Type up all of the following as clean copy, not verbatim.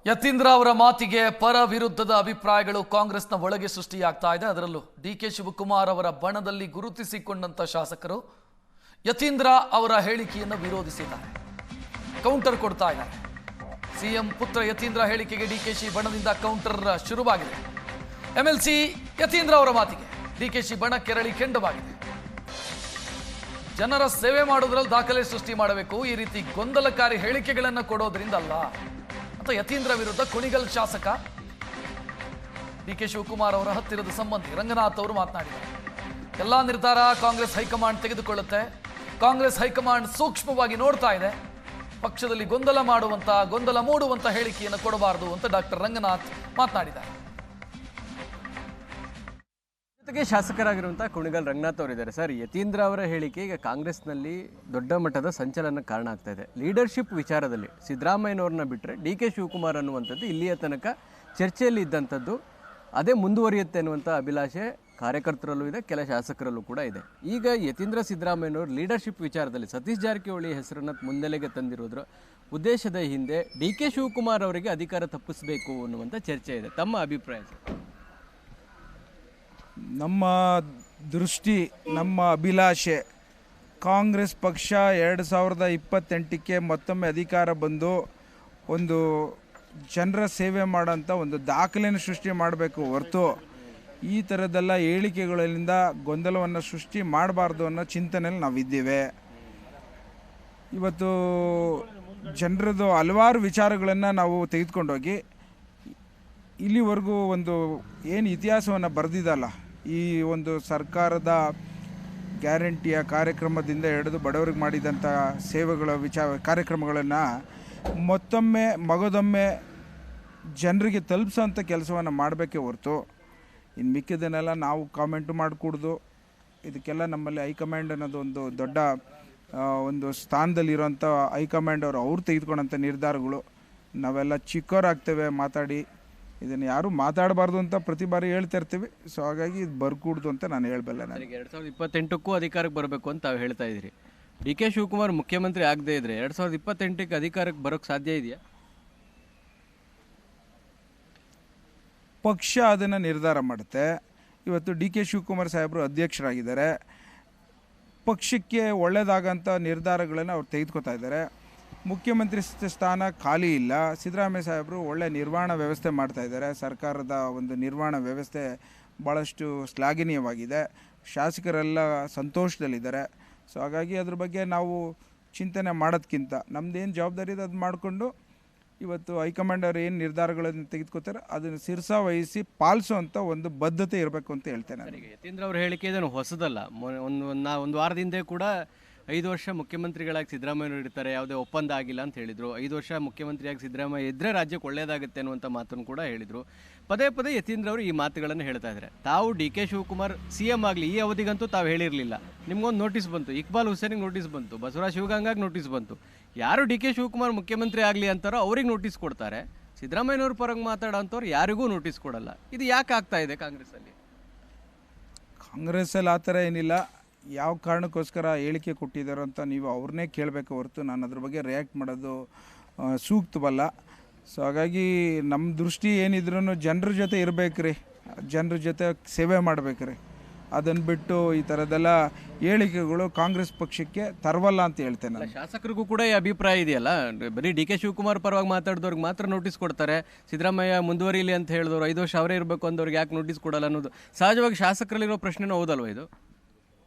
ಯತೀಂದ್ರ ಅವರ ಮಾತಿಗೆ ಪರ ವಿರುದ್ಧದ ಅಭಿಪ್ರಾಯಗಳು ಕಾಂಗ್ರೆಸ್ನ ಒಳಗೆ ಸೃಷ್ಟಿಯಾಗ್ತಾ ಇದೆ. ಅದರಲ್ಲೂ ಡಿಕೆ ಶಿವಕುಮಾರ್ ಅವರ ಬಣದಲ್ಲಿ ಗುರುತಿಸಿಕೊಂಡಂತ ಶಾಸಕರು ಯತೀಂದ್ರ ಅವರ ಹೇಳಿಕೆಯನ್ನು ವಿರೋಧಿಸಿದ್ದಾರೆ, ಕೌಂಟರ್ ಕೊಡ್ತಾ ಇದ್ದಾರೆ. ಸಿಎಂ ಪುತ್ರ ಯತೀಂದ್ರ ಹೇಳಿಕೆಗೆ ಡಿಕೆಶಿ ಬಣದಿಂದ ಕೌಂಟರ್ ಶುರುವಾಗಿದೆ. ಎಂಎಲ್ಸಿ ಯತೀಂದ್ರ ಅವರ ಮಾತಿಗೆ ಡಿಕೆಶಿ ಬಣ ಕೆರಳಿ ಕೆಂಡವಾಗಿದೆ. ಜನರ ಸೇವೆ ಮಾಡೋದ್ರಲ್ಲಿ ದಾಖಲೆ ಸೃಷ್ಟಿ ಮಾಡಬೇಕು, ಈ ರೀತಿ ಗೊಂದಲಕಾರಿ ಹೇಳಿಕೆಗಳನ್ನು ಕೊಡೋದ್ರಿಂದ ಅಲ್ಲ ಅಂತ ಯತೀಂದ್ರ ವಿರುದ್ಧ ಕುಣಿಗಲ್ ಶಾಸಕ ಡಿಕೆ ಶಿವಕುಮಾರ್ ಅವರ ಹತ್ತಿರದ ಸಂಬಂಧಿ ರಂಗನಾಥ್ ಅವರು ಮಾತನಾಡಿದ್ದಾರೆ. ಎಲ್ಲಾ ನಿರ್ಧಾರ ಕಾಂಗ್ರೆಸ್ ಹೈಕಮಾಂಡ್ ತೆಗೆದುಕೊಳ್ಳುತ್ತೆ, ಕಾಂಗ್ರೆಸ್ ಹೈಕಮಾಂಡ್ ಸೂಕ್ಷ್ಮವಾಗಿ ನೋಡ್ತಾ ಇದೆ, ಪಕ್ಷದಲ್ಲಿ ಗೊಂದಲ ಮೂಡುವಂತ ಹೇಳಿಕೆಯನ್ನು ಕೊಡಬಾರದು ಅಂತ ಡಾಕ್ಟರ್ ರಂಗನಾಥ್ ಮಾತನಾಡಿದ್ದಾರೆ. ಜೊತೆಗೆ ಶಾಸಕರಾಗಿರುವಂಥ ಕುಣಿಗಲ್ ರಂಗನಾಥ್ ಅವರಿದ್ದಾರೆ. ಸರ್, ಯತೀಂದ್ರ ಅವರ ಹೇಳಿಕೆ ಈಗ ಕಾಂಗ್ರೆಸ್ನಲ್ಲಿ ದೊಡ್ಡ ಮಟ್ಟದ ಸಂಚಲನ ಕಾರಣ ಆಗ್ತಾ ಇದೆ. ಲೀಡರ್ಶಿಪ್ ವಿಚಾರದಲ್ಲಿ ಸಿದ್ದರಾಮಯ್ಯನವ್ರನ್ನ ಬಿಟ್ಟರೆ ಡಿ ಕೆ ಶಿವಕುಮಾರ್ ಅನ್ನುವಂಥದ್ದು ಇಲ್ಲಿಯ ತನಕ ಚರ್ಚೆಯಲ್ಲಿ ಇದ್ದಂಥದ್ದು, ಅದೇ ಮುಂದುವರಿಯುತ್ತೆ ಅನ್ನುವಂಥ ಅಭಿಲಾಷೆ ಕಾರ್ಯಕರ್ತರಲ್ಲೂ ಇದೆ, ಕೆಲ ಶಾಸಕರಲ್ಲೂ ಕೂಡ ಇದೆ. ಈಗ ಯತೀಂದ್ರ ಸಿದ್ದರಾಮಯ್ಯನವರು ಲೀಡರ್ಶಿಪ್ ವಿಚಾರದಲ್ಲಿ ಸತೀಶ್ ಜಾರಕಿಹೊಳಿ ಹೆಸರನ್ನು ಮುನ್ನೆಲೆಗೆ ತಂದಿರೋದ್ರ ಉದ್ದೇಶದ ಹಿಂದೆ ಡಿ ಕೆ ಶಿವಕುಮಾರ್ ಅವರಿಗೆ ಅಧಿಕಾರ ತಪ್ಪಿಸಬೇಕು ಅನ್ನುವಂಥ ಚರ್ಚೆ ಇದೆ. ತಮ್ಮ ಅಭಿಪ್ರಾಯ? ನಮ್ಮ ದೃಷ್ಟಿ, ನಮ್ಮ ಅಭಿಲಾಷೆ, ಕಾಂಗ್ರೆಸ್ ಪಕ್ಷ 2028ಕ್ಕೆ ಮತ್ತೊಮ್ಮೆ ಅಧಿಕಾರ ಬಂದು ಒಂದು ಜನರ ಸೇವೆ ಮಾಡೋಂಥ ಒಂದು ದಾಖಲೆಯನ್ನು ಸೃಷ್ಟಿ ಮಾಡಬೇಕು ಹೊರತು ಈ ಥರದ್ದೆಲ್ಲ ಹೇಳಿಕೆಗಳಿಂದ ಗೊಂದಲವನ್ನು ಸೃಷ್ಟಿ ಮಾಡಬಾರ್ದು ಅನ್ನೋ ಚಿಂತನೆಯಲ್ಲಿ ನಾವಿದ್ದೇವೆ. ಇವತ್ತು ಜನರದ್ದು ಹಲವಾರು ವಿಚಾರಗಳನ್ನು ನಾವು ತೆಗೆದುಕೊಂಡೋಗಿ ಇಲ್ಲಿವರೆಗೂ ಒಂದು ಏನು ಇತಿಹಾಸವನ್ನು ಬರೆದಿದ್ದಲ್ಲ, ಈ ಒಂದು ಸರ್ಕಾರದ ಗ್ಯಾರಂಟಿಯ ಕಾರ್ಯಕ್ರಮದಿಂದ ಹಿಡಿದು ಬಡವರಿಗೆ ಮಾಡಿದಂಥ ಸೇವೆಗಳ ಕಾರ್ಯಕ್ರಮಗಳನ್ನು ಮಗದೊಮ್ಮೆ ಜನರಿಗೆ ತಲುಪಿಸೋಂಥ ಕೆಲಸವನ್ನು ಮಾಡಬೇಕೇ ಹೊರತು ಇನ್ನು ಮಿಕ್ಕಿದ್ದನ್ನೆಲ್ಲ ನಾವು ಕಾಮೆಂಟು ಮಾಡಿಕೊಡ್ದು. ಇದಕ್ಕೆಲ್ಲ ನಮ್ಮಲ್ಲಿ ಹೈಕಮಾಂಡ್ ಅನ್ನೋದು ಒಂದು ದೊಡ್ಡ ಒಂದು ಸ್ಥಾನದಲ್ಲಿರೋಂಥ ಹೈಕಮಾಂಡ್ ಅವ್ರು ತೆಗೆದುಕೊಂಡಂಥ ನಿರ್ಧಾರಗಳು. ನಾವೆಲ್ಲ ಚಿಕ್ಕವರಾಗ್ತೇವೆ ಮಾತಾಡಿ, ಇದನ್ನು ಯಾರು ಮಾತಾಡಬಾರ್ದು ಅಂತ ಪ್ರತಿ ಬಾರಿ ಹೇಳ್ತಾ ಇರ್ತೀವಿ. ಸೊ ಹಾಗಾಗಿ ಇದು ಬರ್ಕೂಡ್ದು ಅಂತ ನಾನು ಹೇಳಬಲ್ಲೆ. ನನಗೆ 2028ಕ್ಕೂ ಅಧಿಕಾರಕ್ಕೆ ಬರಬೇಕು ಅಂತ ತಾವು ಹೇಳ್ತಾ ಇದ್ದೀರಿ. ಡಿ ಕೆ ಶಿವಕುಮಾರ್ ಮುಖ್ಯಮಂತ್ರಿ ಆಗದೇ ಇದ್ರೆ 2028ಕ್ಕೆ ಅಧಿಕಾರಕ್ಕೆ ಬರೋಕ್ಕೆ ಸಾಧ್ಯ ಇದೆಯಾ? ಪಕ್ಷ ಅದನ್ನು ನಿರ್ಧಾರ ಮಾಡುತ್ತೆ. ಇವತ್ತು ಡಿ ಕೆ ಶಿವಕುಮಾರ್ ಸಾಹೇಬರು ಅಧ್ಯಕ್ಷರಾಗಿದ್ದಾರೆ, ಪಕ್ಷಕ್ಕೆ ಒಳ್ಳೆಯದಾಗಂಥ ನಿರ್ಧಾರಗಳನ್ನು ಅವ್ರು ತೆಗೆದುಕೊತಾ ಇದ್ದಾರೆ. ಮುಖ್ಯಮಂತ್ರಿ ಸ್ಥಾನ ಖಾಲಿ ಇಲ್ಲ. ಸಿದ್ದರಾಮಯ್ಯ ಸಾಹೇಬರು ಒಳ್ಳೆ ನಿರ್ವಹಣಾ ವ್ಯವಸ್ಥೆ ಮಾಡ್ತಾಯಿದ್ದಾರೆ. ಸರ್ಕಾರದ ಒಂದು ನಿರ್ವಹಣಾ ವ್ಯವಸ್ಥೆ ಭಾಳಷ್ಟು ಶ್ಲಾಘನೀಯವಾಗಿದೆ. ಶಾಸಕರೆಲ್ಲ ಸಂತೋಷದಲ್ಲಿದ್ದಾರೆ. ಸೊ ಹಾಗಾಗಿ ಅದ್ರ ಬಗ್ಗೆ ನಾವು ಚಿಂತನೆ ಮಾಡೋದಕ್ಕಿಂತ ನಮ್ಮದೇನು ಜವಾಬ್ದಾರಿ ಇದೆ ಅದು ಮಾಡಿಕೊಂಡು ಇವತ್ತು ಹೈಕಮಾಂಡ್ ಅವರು ಏನು ನಿರ್ಧಾರಗಳನ್ನು ತೆಗೆದುಕೊತಾರೆ ಅದನ್ನು ಶಿರಸ ವಹಿಸಿ ಪಾಲಿಸುವಂಥ ಒಂದು ಬದ್ಧತೆ ಇರಬೇಕು ಅಂತ ಹೇಳ್ತೇನೆ. ಯತೀಂದ್ರ ಅವ್ರ ಹೇಳಿಕೆ ಇದನ್ನು ಹೊಸದಲ್ಲ. ಒಂದು ವಾರದ ಹಿಂದೆ ಕೂಡ 5 ವರ್ಷ ಮುಖ್ಯಮಂತ್ರಿಗಳಾಗಿ ಸಿದ್ದರಾಮಯ್ಯನವರು ಇರ್ತಾರೆ, ಯಾವುದೇ ಒಪ್ಪಂದ ಆಗಿಲ್ಲ ಅಂತ ಹೇಳಿದರು. 5 ವರ್ಷ ಮುಖ್ಯಮಂತ್ರಿಯಾಗಿ ಸಿದ್ದರಾಮಯ್ಯ ಇದ್ದರೆ ರಾಜ್ಯಕ್ಕೆ ಒಳ್ಳೆಯದಾಗುತ್ತೆ ಅನ್ನುವಂಥ ಮಾತನ್ನು ಕೂಡ ಹೇಳಿದರು. ಪದೇ ಯತೀಂದ್ರ ಅವರು ಈ ಮಾತುಗಳನ್ನು ಹೇಳ್ತಾ ಇದ್ದಾರೆ. ತಾವು ಡಿ ಕೆ ಶಿವಕುಮಾರ್ CM ಆಗಲಿ ಈ ಅವಧಿಗಂತೂ ತಾವು ಹೇಳಿರಲಿಲ್ಲ. ನಿಮ್ಗೊಂದು ನೋಟಿಸ್ ಬಂತು, ಇಕ್ಬಾಲ್ ಹುಸೇನಿಗೆ ನೋಟಿಸ್ ಬಂತು, ಬಸವರಾಜ ಶಿವಗಂಗಾಗೆ ನೋಟಿಸ್ ಬಂತು. ಯಾರು ಡಿ ಕೆ ಶಿವಕುಮಾರ್ ಮುಖ್ಯಮಂತ್ರಿ ಆಗಲಿ ಅಂತಾರೋ ಅವ್ರಿಗೆ ನೋಟಿಸ್ ಕೊಡ್ತಾರೆ. ಸಿದ್ದರಾಮಯ್ಯನವ್ರ ಪರವಾಗಿ ಮಾತಾಡೋಂಥವ್ರು ಯಾರಿಗೂ ನೋಟಿಸ್ ಕೊಡಲ್ಲ. ಇದು ಯಾಕೆ ಆಗ್ತಾ ಇದೆ ಕಾಂಗ್ರೆಸ್ಸಲ್ಲಿ? ಕಾಂಗ್ರೆಸ್ಸಲ್ಲಿ ಆ ಥರ ಏನಿಲ್ಲ. ಯಾವ ಕಾರಣಕ್ಕೋಸ್ಕರ ಹೇಳಿಕೆ ಕೊಟ್ಟಿದ್ದಾರೋ ಅಂತ ನೀವು ಅವ್ರನ್ನೇ ಕೇಳಬೇಕು ಹೊರತು ನಾನು ಅದ್ರ ಬಗ್ಗೆ ರಿಯಾಕ್ಟ್ ಮಾಡೋದು ಸೂಕ್ತವಲ್ಲ. ಸೊ ಹಾಗಾಗಿ ನಮ್ಮ ದೃಷ್ಟಿ ಏನಿದ್ರೂ ಜನರ ಜೊತೆ ಇರಬೇಕ್ರಿ, ಜನರ ಜೊತೆ ಸೇವೆ ಮಾಡಬೇಕ್ರಿ. ಅದನ್ನು ಬಿಟ್ಟು ಈ ಥರದ್ದೆಲ್ಲ ಹೇಳಿಕೆಗಳು ಕಾಂಗ್ರೆಸ್ ಪಕ್ಷಕ್ಕೆ ತರವಲ್ಲ ಅಂತ ಹೇಳ್ತೇನೆ. ಶಾಸಕರಿಗೂ ಕೂಡ ಈ ಅಭಿಪ್ರಾಯ ಇದೆಯಲ್ಲ, ಬರೀ ಡಿ ಕೆ ಶಿವಕುಮಾರ್ ಪರವಾಗಿ ಮಾತಾಡಿದವ್ರಿಗೆ ಮಾತ್ರ ನೋಟಿಸ್ ಕೊಡ್ತಾರೆ, ಸಿದ್ದರಾಮಯ್ಯ ಮುಂದುವರಿಲಿ ಅಂತ ಹೇಳಿದವರು 5 ವರ್ಷ ಅವರೇ ಇರಬೇಕು ಅಂದವ್ರಿಗೆ ಯಾಕೆ ನೋಟಿಸ್ ಕೊಡಲ್ಲ ಅನ್ನೋದು ಸಹಜವಾಗಿ ಶಾಸಕರಲ್ಲಿರೋ ಪ್ರಶ್ನೆನೂ ಹೌದಲ್ವ ಇದು?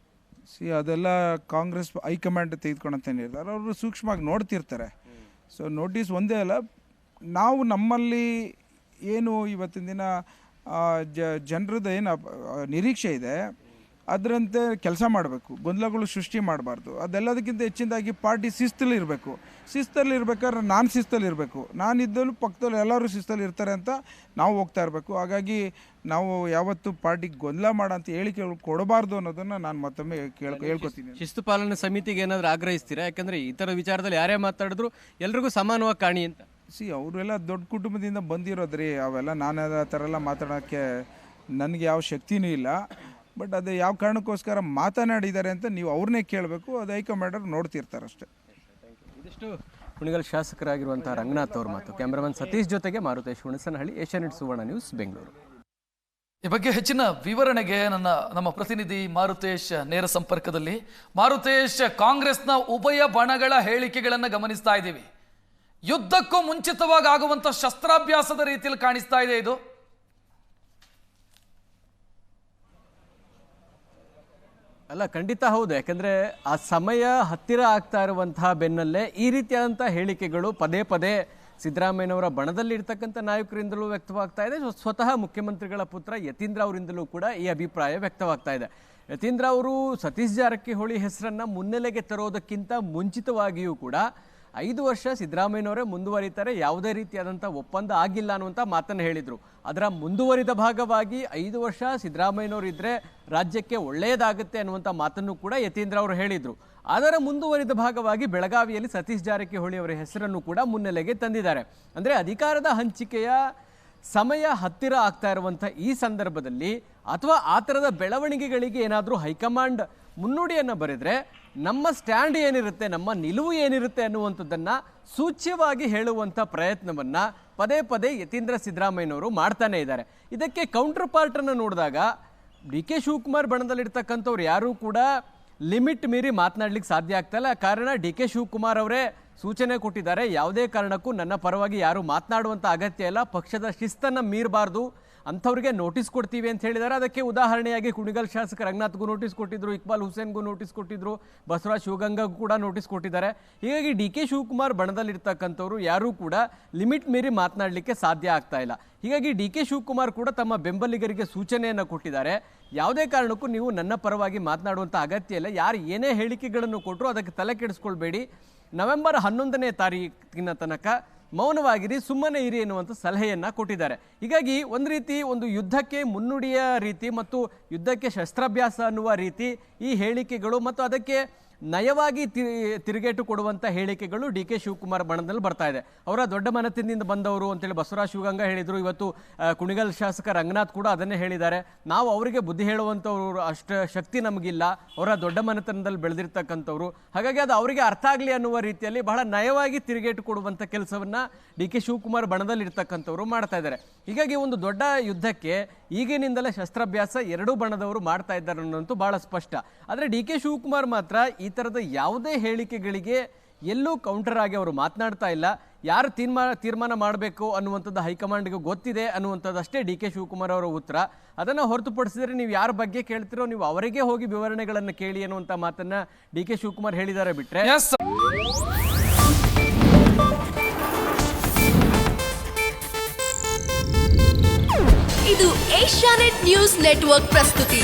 ಅದೆಲ್ಲ ಕಾಂಗ್ರೆಸ್ ಹೈಕಮಾಂಡ್ ತೆಗೆದುಕೊಂಡಂತ ನಿರ್ಧಾರ ಅವರು ಸೂಕ್ಷ್ಮವಾಗಿ ನೋಡ್ತಿರ್ತಾರೆ. ಸೊ ನೋಟಿಸ್ ಒಂದೇ ಅಲ್ಲ, ನಾವು ನಮ್ಮಲ್ಲಿ ಏನು ಇವತ್ತಿನ ದಿನ ಜನರದ್ದು ಏನು ನಿರೀಕ್ಷೆ ಇದೆ ಅದರಂತೆ ಕೆಲಸ ಮಾಡಬೇಕು, ಗೊಂದಲಗಳು ಸೃಷ್ಟಿ ಮಾಡಬಾರ್ದು. ಅದೆಲ್ಲದಕ್ಕಿಂತ ಹೆಚ್ಚಿನದಾಗಿ ಪಾರ್ಟಿ ಶಿಸ್ತಲ್ಲಿ ಇರಬೇಕಾದ್ರೆ ನಾನು ಶಿಸ್ತಲ್ಲಿರಬೇಕು, ನಾನಿದ್ದಲ್ಲೂ ಪಕ್ಕದಲ್ಲಿ ಎಲ್ಲರೂ ಶಿಸ್ತಲ್ಲಿ ಇರ್ತಾರೆ ಅಂತ ನಾವು ಹೋಗ್ತಾ ಇರಬೇಕು. ಹಾಗಾಗಿ ನಾವು ಯಾವತ್ತೂ ಪಾರ್ಟಿಗೆ ಗೊಂದಲ ಮಾಡೋಂಥ ಹೇಳಿಕೆಗಳು ಕೊಡಬಾರ್ದು ಅನ್ನೋದನ್ನು ನಾನು ಮತ್ತೊಮ್ಮೆ ಹೇಳ್ಕೊತೀನಿ. ಶಿಸ್ತು ಪಾಲನೆ ಸಮಿತಿಗೆ ಏನಾದರೂ ಆಗ್ರಹಿಸ್ತೀರಾ? ಯಾಕಂದರೆ ಈ ಥರ ವಿಚಾರದಲ್ಲಿ ಯಾರೇ ಮಾತಾಡಿದ್ರು ಎಲ್ರಿಗೂ ಸಮಾನವಾಗಿ ಕಾಣಿ ಅಂತ. ಅವರೆಲ್ಲ ದೊಡ್ಡ ಕುಟುಂಬದಿಂದ ಬಂದಿರೋದ್ರಿ, ಅವೆಲ್ಲ ನಾನು ಆ ಥರ ಎಲ್ಲ ಮಾತಾಡೋಕ್ಕೆ ನನಗೆ ಯಾವ ಶಕ್ತಿನೂ ಇಲ್ಲ. ಬಟ್ ಅದು ಯಾವ ಕಾರಣಕ್ಕೋಸ್ಕರ ಮಾತನಾಡಿದ್ದಾರೆ ಅಂತ ನೀವು ಅವ್ರನ್ನೇ ಕೇಳಬೇಕು, ಅದು ಹೈಕಮಾಂಡರ್ ನೋಡ್ತಿರ್ತಾರೆ ಅಷ್ಟೇ. ಇದಿಷ್ಟು ಕುಣಿಗಲ್ ಶಾಸಕರಾಗಿರುವಂತಹ ರಂಗನಾಥ್ ಅವ್ರ ಮಾತು. ಕ್ಯಾಮ್ರಾಮನ್ ಸತೀಶ್ ಜೊತೆಗೆ ಮಾರುತೇಶ್ ಹುಣಸನಹಳ್ಳಿ, ಏಷ್ಯಾನೆಟ್ ಸುವರ್ಣ ನ್ಯೂಸ್, ಬೆಂಗಳೂರು. ಈ ಬಗ್ಗೆ ಹೆಚ್ಚಿನ ವಿವರಣೆಗೆ ನಮ್ಮ ಪ್ರತಿನಿಧಿ ಮಾರುತೇಶ್ ನೇರ ಸಂಪರ್ಕದಲ್ಲಿ. ಮಾರುತೇಶ್, ಕಾಂಗ್ರೆಸ್ನ ಉಭಯ ಬಣಗಳ ಹೇಳಿಕೆಗಳನ್ನು ಗಮನಿಸ್ತಾ ಇದ್ದೀವಿ. ಯುದ್ಧಕ್ಕೂ ಮುಂಚಿತವಾಗಿ ಆಗುವಂತ ಶಸ್ತ್ರಾಭ್ಯಾಸದ ರೀತಿಯಲ್ಲಿ ಕಾಣಿಸ್ತಾ ಇದೆ ಇದು. ಅಲ್ಲ, ಖಂಡಿತ ಹೌದು. ಯಾಕಂದ್ರೆ ಆ ಸಮಯ ಹತ್ತಿರ ಆಗ್ತಾ ಇರುವಂತಹ ಬೆನ್ನಲ್ಲೇ ಈ ರೀತಿಯಾದಂತಹ ಹೇಳಿಕೆಗಳು ಪದೇ ಪದೇ ಸಿದ್ದರಾಮಯ್ಯನವರ ಬಣದಲ್ಲಿ ಇರ್ತಕ್ಕಂಥ ನಾಯಕರಿಂದಲೂ ವ್ಯಕ್ತವಾಗ್ತಾ ಇದೆ. ಸ್ವತಃ ಮುಖ್ಯಮಂತ್ರಿಗಳ ಪುತ್ರ ಯತೀಂದ್ರ ಅವರಿಂದಲೂ ಕೂಡ ಈ ಅಭಿಪ್ರಾಯ ವ್ಯಕ್ತವಾಗ್ತಾ ಇದೆ. ಯತೀಂದ್ರ ಅವರು ಸತೀಶ್ ಜಾರಕಿಹೊಳಿ ಹೆಸರನ್ನ ಮುನ್ನೆಲೆಗೆ ತರೋದಕ್ಕಿಂತ ಮುಂಚಿತವಾಗಿಯೂ ಕೂಡ 5 ವರ್ಷ ಸಿದ್ದರಾಮಯ್ಯನವರೇ ಮುಂದುವರಿತಾರೆ, ಯಾವುದೇ ರೀತಿಯಾದಂಥ ಒಪ್ಪಂದ ಆಗಿಲ್ಲ ಅನ್ನುವಂಥ ಮಾತನ್ನು ಹೇಳಿದರು. ಅದರ ಮುಂದುವರಿದ ಭಾಗವಾಗಿ 5 ವರ್ಷ ಸಿದ್ದರಾಮಯ್ಯನವರು ಇದ್ದರೆ ರಾಜ್ಯಕ್ಕೆ ಒಳ್ಳೆಯದಾಗುತ್ತೆ ಅನ್ನುವಂಥ ಮಾತನ್ನು ಕೂಡ ಯತೀಂದ್ರ ಅವರು ಹೇಳಿದರು. ಅದರ ಮುಂದುವರಿದ ಭಾಗವಾಗಿ ಬೆಳಗಾವಿಯಲ್ಲಿ ಸತೀಶ್ ಜಾರಕಿಹೊಳಿ ಅವರ ಹೆಸರನ್ನು ಕೂಡ ಮುನ್ನೆಲೆಗೆ ತಂದಿದ್ದಾರೆ. ಅಂದರೆ ಅಧಿಕಾರದ ಹಂಚಿಕೆಯ ಸಮಯ ಹತ್ತಿರ ಆಗ್ತಾ ಇರುವಂಥ ಈ ಸಂದರ್ಭದಲ್ಲಿ ಅಥವಾ ಆ ಥರದ ಬೆಳವಣಿಗೆಗಳಿಗೆ ಏನಾದರೂ ಹೈಕಮಾಂಡ್ ಮುನ್ನುಡಿಯನ್ನು ಬರೆದರೆ ನಮ್ಮ ಸ್ಟ್ಯಾಂಡ್ ಏನಿರುತ್ತೆ, ನಮ್ಮ ನಿಲುವು ಏನಿರುತ್ತೆ ಅನ್ನುವಂಥದ್ದನ್ನು ಸೂಚ್ಯವಾಗಿ ಹೇಳುವಂಥ ಪ್ರಯತ್ನವನ್ನು ಪದೇ ಪದೇ ಯತೀಂದ್ರ ಸಿದ್ದರಾಮಯ್ಯನವರು ಮಾಡ್ತಾನೆ ಇದ್ದಾರೆ. ಇದಕ್ಕೆ ಕೌಂಟರ್ ಪಾರ್ಟನ್ನು ನೋಡಿದಾಗ ಡಿ ಕೆ ಶಿವಕುಮಾರ್ ಬಣದಲ್ಲಿರ್ತಕ್ಕಂಥವ್ರು ಯಾರೂ ಕೂಡ ಲಿಮಿಟ್ ಮೀರಿ ಮಾತನಾಡ್ಲಿಕ್ಕೆ ಸಾಧ್ಯ ಆಗ್ತಾ ಇಲ್ಲ. ಕಾರಣ ಡಿ ಕೆ ಶಿವಕುಮಾರ್ ಅವರೇ ಸೂಚನೆ ಕೊಟ್ಟಿದ್ದಾರೆ, ಯಾವುದೇ ಕಾರಣಕ್ಕೂ ನನ್ನ ಪರವಾಗಿ ಯಾರು ಮಾತನಾಡುವಂಥ ಅಗತ್ಯ ಇಲ್ಲ, ಪಕ್ಷದ ಶಿಸ್ತನ್ನು ಮೀರಬಾರ್ದು, ಅಂಥವ್ರಿಗೆ ನೋಟಿಸ್ ಕೊಡ್ತೀವಿ ಅಂತ ಹೇಳಿದ್ದಾರೆ. ಅದಕ್ಕೆ ಉದಾಹರಣೆಯಾಗಿ ಕುಣಿಗಲ್ ಶಾಸಕ ರಂಗನಾಥ್ಗೂ ನೋಟಿಸ್ ಕೊಟ್ಟಿದ್ರು, ಇಕ್ಬಾಲ್ ಹುಸೇನ್ಗೂ ನೋಟಿಸ್ ಕೊಟ್ಟಿದ್ರು, ಬಸವರಾಜ್ ಶಿವಗಂಗಾಗೂ ಕೂಡ ನೋಟಿಸ್ ಕೊಟ್ಟಿದ್ದಾರೆ. ಹೀಗಾಗಿ ಡಿ ಕೆ ಶಿವಕುಮಾರ್ ಬಣದಲ್ಲಿರ್ತಕ್ಕಂಥವ್ರು ಯಾರೂ ಕೂಡ ಲಿಮಿಟ್ ಮೀರಿ ಮಾತನಾಡಲಿಕ್ಕೆ ಸಾಧ್ಯ ಆಗ್ತಾ ಇಲ್ಲ. ಹೀಗಾಗಿ ಡಿ ಕೆ ಶಿವಕುಮಾರ್ ಕೂಡ ತಮ್ಮ ಬೆಂಬಲಿಗರಿಗೆ ಸೂಚನೆಯನ್ನು ಕೊಟ್ಟಿದ್ದಾರೆ, ಯಾವುದೇ ಕಾರಣಕ್ಕೂ ನೀವು ನನ್ನ ಪರವಾಗಿ ಮಾತನಾಡುವಂಥ ಅಗತ್ಯ ಇಲ್ಲ, ಯಾರು ಏನೇ ಹೇಳಿಕೆಗಳನ್ನು ಕೊಟ್ಟರು ಅದಕ್ಕೆ ತಲೆ ಕೆಡಿಸ್ಕೊಳ್ಬೇಡಿ, ನವೆಂಬರ್ 11ನೇ ತಾರೀಕಿನ ತನಕ ಮೌನವಾಗಿರಿ, ಸುಮ್ಮನೆ ಇರಿ ಎನ್ನುವಂಥ ಸಲಹೆಯನ್ನು ಕೊಟ್ಟಿದ್ದಾರೆ. ಹೀಗಾಗಿ ಒಂದು ರೀತಿ ಒಂದು ಯುದ್ಧಕ್ಕೆ ಮುನ್ನುಡಿಯ ರೀತಿ ಮತ್ತು ಯುದ್ಧಕ್ಕೆ ಶಸ್ತ್ರಾಭ್ಯಾಸ ಅನ್ನುವ ರೀತಿ ಈ ಹೇಳಿಕೆಗಳು ಮತ್ತು ಅದಕ್ಕೆ ನಯವಾಗಿ ತಿರುಗೇಟು ಕೊಡುವಂಥ ಹೇಳಿಕೆಗಳು ಡಿ ಕೆ ಶಿವಕುಮಾರ್ ಬಣದಲ್ಲಿ ಬರ್ತಾ ಇದೆ. ಅವರ ದೊಡ್ಡ ಮನಸ್ಸಿನಿಂದ ಬಂದವರು ಅಂತೇಳಿ ಬಸವರಾಜ್ ಶಿವಗಂಗಾ ಹೇಳಿದರು. ಇವತ್ತು ಕುಣಿಗಲ್ ಶಾಸಕ ರಂಗನಾಥ್ ಕೂಡ ಅದನ್ನೇ ಹೇಳಿದ್ದಾರೆ, ನಾವು ಅವರಿಗೆ ಬುದ್ಧಿ ಹೇಳುವಂಥವ್ರು ಅಷ್ಟು ಶಕ್ತಿ ನಮಗಿಲ್ಲ, ಅವರ ದೊಡ್ಡ ಮನೆತನದಲ್ಲಿ ಬೆಳೆದಿರ್ತಕ್ಕಂಥವ್ರು, ಹಾಗಾಗಿ ಅದು ಅವರಿಗೆ ಅರ್ಥ ಆಗಲಿ ಅನ್ನುವ ರೀತಿಯಲ್ಲಿ ಬಹಳ ನಯವಾಗಿ ತಿರುಗೇಟು ಕೊಡುವಂಥ ಕೆಲಸವನ್ನು ಡಿ ಕೆ ಶಿವಕುಮಾರ್ ಬಣದಲ್ಲಿ ಇರ್ತಕ್ಕಂಥವ್ರು ಮಾಡ್ತಾ ಇದ್ದಾರೆ. ಹೀಗಾಗಿ ಒಂದು ದೊಡ್ಡ ಯುದ್ಧಕ್ಕೆ ಈಗಿನಿಂದಲೇ ಶಸ್ತ್ರಾಭ್ಯಾಸ ಎರಡೂ ಬಣದವರು ಮಾಡ್ತಾ ಇದ್ದಾರೆ ಅನ್ನೋಂತೂ ಬಹಳ ಸ್ಪಷ್ಟ. ಆದರೆ ಡಿ ಕೆ ಶಿವಕುಮಾರ್ ಮಾತ್ರ ಈ ಥರದ ಯಾವುದೇ ಹೇಳಿಕೆಗಳಿಗೆ ಎಲ್ಲೂ ಕೌಂಟರ್ ಆಗಿ ಅವರು ಮಾತನಾಡ್ತಾ ಇಲ್ಲ. ಯಾರು ತೀರ್ಮಾನ ಮಾಡಬೇಕು ಅನ್ನುವಂಥದ್ದು ಹೈಕಮಾಂಡ್ಗೆ ಗೊತ್ತಿದೆ ಅನ್ನುವಂಥದ್ದಷ್ಟೇ ಡಿ ಕೆ ಶಿವಕುಮಾರ್ ಅವರ ಉತ್ತರ. ಅದನ್ನು ಹೊರತುಪಡಿಸಿದರೆ ನೀವು ಯಾರ ಬಗ್ಗೆ ಕೇಳ್ತಿರೋ ನೀವು ಅವರಿಗೆ ಹೋಗಿ ವಿವರಣೆಗಳನ್ನು ಕೇಳಿ ಅನ್ನುವಂಥ ಮಾತನ್ನು ಡಿ ಕೆ ಶಿವಕುಮಾರ್ ಹೇಳಿದ್ದಾರೆ. ಬಿಟ್ರೆ ಇದು ಏಷ್ಯಾನೆಟ್ ನ್ಯೂಸ್ ನೆಟ್ವರ್ಕ್ ಪ್ರಸ್ತುತಿ.